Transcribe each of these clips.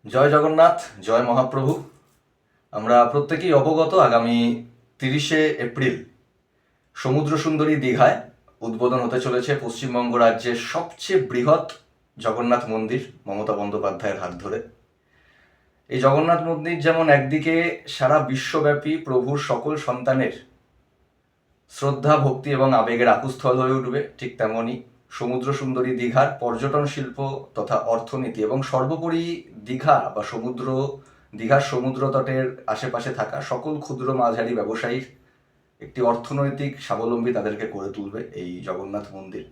জয় জগন্নাথ, জয় মহাপ্রভু। আমরা প্রত্যেকেই অবগত, আগামী 30শে এপ্রিল সমুদ্র সুন্দরী দীঘায় উদ্বোধন হতে চলেছে পশ্চিমবঙ্গ রাজ্যের সবচেয়ে বৃহৎ জগন্নাথ মন্দির মমতা বন্দ্যোপাধ্যায়ের হাত ধরে। এই জগন্নাথ মন্দির যেমন একদিকে সারা বিশ্বব্যাপী প্রভুর সকল সন্তানের শ্রদ্ধা, ভক্তি এবং আবেগের আকুস্থল হয়ে উঠবে, ঠিক তেমনই সমুদ্র সুন্দরী দীঘার পর্যটন শিল্প তথা অর্থনীতি এবং সর্বোপরি দীঘার সমুদ্র তটের আশেপাশে থাকা সকল ক্ষুদ্র মাঝারি ব্যবসায়ীর একটি অর্থনৈতিক স্বাবলম্বী তাদেরকে করে তুলবে এই জগন্নাথ মন্দির।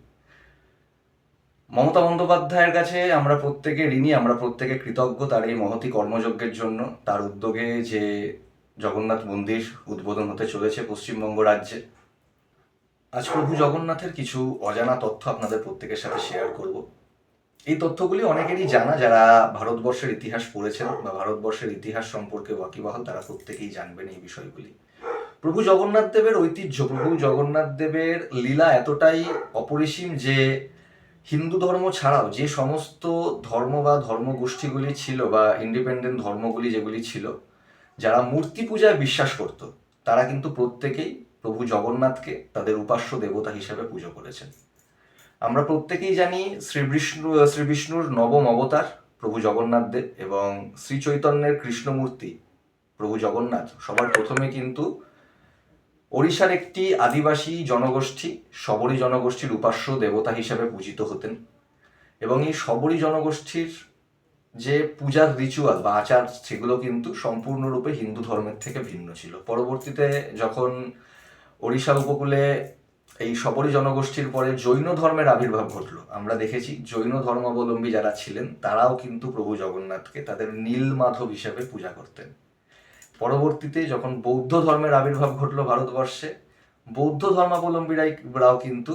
মমতা বন্দ্যোপাধ্যায়ের কাছে আমরা প্রত্যেকে ঋণী, আমরা প্রত্যেকে কৃতজ্ঞ তার এই মহতি কর্মযজ্ঞের জন্য। তার উদ্যোগে যে জগন্নাথ মন্দির উদ্বোধন হতে চলেছে পশ্চিমবঙ্গ রাজ্যে, আজ প্রভু জগন্নাথের কিছু অজানা তথ্য আপনাদের প্রত্যেকের সাথে শেয়ার করব। এই তথ্যগুলি অনেকেরই জানা, যারা ভারতবর্ষের ইতিহাস পড়েছেন বা ভারতবর্ষের ইতিহাস সম্পর্কে ওয়াকিবহাল তারা প্রত্যেকেই জানবেন এই বিষয়গুলি। প্রভু জগন্নাথ দেবের ঐতিহ্য, প্রভু জগন্নাথ দেবের লীলা এতটাই অপরিসীম যে হিন্দু ধর্ম ছাড়াও যে সমস্ত ধর্ম বা ধর্মগোষ্ঠীগুলি ছিল বা ইন্ডিপেন্ডেন্ট ধর্মগুলি যেগুলি ছিল, যারা মূর্তি পূজায় বিশ্বাস করত, তারা কিন্তু প্রত্যেকেই প্রভু জগন্নাথকে তাদের উপাস্য দেবতা হিসেবে পুজো করেছেন। আমরা প্রত্যেকেই জানি শ্রী বিষ্ণুর নবম অবতার প্রভু জগন্নাথ দেব এবং শ্রী চৈতন্যের কৃষ্ণমূর্তি প্রভু জগন্নাথ সবার প্রথমে কিন্তু ওড়িশার একটি আদিবাসী জনগোষ্ঠী শবরী জনগোষ্ঠীর উপাস্য দেবতা হিসেবে পূজিত হতেন। এবং এই শবরী জনগোষ্ঠীর যে পূজার রিচুয়াল বা আচার, সেগুলো কিন্তু সম্পূর্ণরূপে হিন্দু ধর্মের থেকে ভিন্ন ছিল। পরবর্তীতে যখন ওড়িশা উপকূলে এই শবরী জনগোষ্ঠীর পরে জৈন ধর্মের আবির্ভাব ঘটলো, আমরা দেখেছি জৈন ধর্মাবলম্বী যারা ছিলেন তারাও কিন্তু প্রভু জগন্নাথকে তাদের নীলমাধব হিসেবে পূজা করতেন। পরবর্তীতে যখন বৌদ্ধ ধর্মের আবির্ভাব ঘটলো ভারতবর্ষে, বৌদ্ধ ধর্মাবলম্বীরাও কিন্তু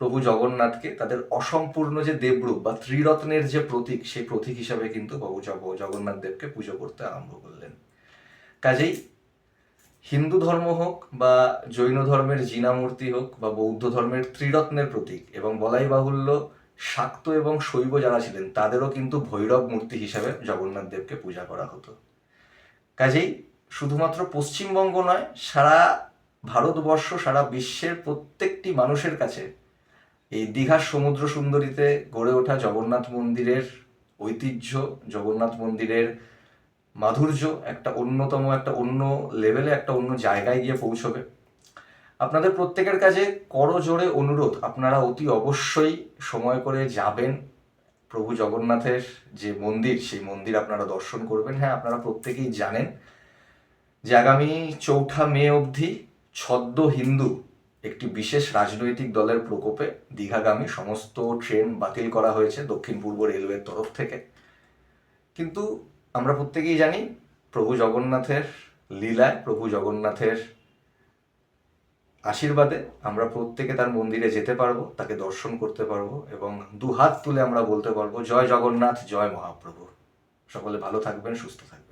প্রভু জগন্নাথকে তাদের অসম্পূর্ণ যে দেবরূপ বা ত্রিরত্নের যে প্রতীক, সেই প্রতীক হিসাবে কিন্তু প্রভু জগন্নাথ দেবকে পুজো করতে আরম্ভ করলেন। কাজেই হিন্দু ধর্ম হোক বা জৈন ধর্মের জিনা মূর্তি হোক বা বৌদ্ধ ধর্মের ত্রিরত্নের প্রতীক, এবং বলাই বাহুল্য শাক্ত এবং শৈব যারা ছিলেন তাদেরও কিন্তু ভৈরব মূর্তি হিসাবে জগন্নাথ দেবকে পূজা করা হতো। কাজেই শুধুমাত্র পশ্চিমবঙ্গ নয়, সারা ভারতবর্ষ, সারা বিশ্বের প্রত্যেকটি মানুষের কাছে এই দীঘার সমুদ্র সুন্দরীতে গড়ে ওঠা জগন্নাথ মন্দিরের ঐতিহ্য, জগন্নাথ মন্দিরের মাধুর্য একটা অন্য লেভেলে, একটা অন্য জায়গায় গিয়ে পৌঁছবে। আপনাদের প্রত্যেকের কাছে করজোড়ে অনুরোধ, আপনারা অতি অবশ্যই সময় করে যাবেন প্রভু জগন্নাথের যে মন্দির, সেই মন্দির আপনারা দর্শন করবেন। হ্যাঁ, আপনারা প্রত্যেকেই জানেন যে আগামী 4 মে অবধি ছদ্ম হিন্দু একটি বিশেষ রাজনৈতিক দলের প্রকোপে দীঘাগামী সমস্ত ট্রেন বাতিল করা হয়েছে দক্ষিণ পূর্ব রেলওয়ের তরফ থেকে। কিন্তু আমরা প্রত্যেকেই জানি প্রভু জগন্নাথের লীলায়, প্রভু জগন্নাথের আশীর্বাদে আমরা প্রত্যেকে তার মন্দিরে যেতে পারবো, তাকে দর্শন করতে পারবো এবং দুহাত তুলে আমরা বলতে পারবো জয় জগন্নাথ, জয় মহাপ্রভু। সকলে ভালো থাকবেন, সুস্থ থাকবেন।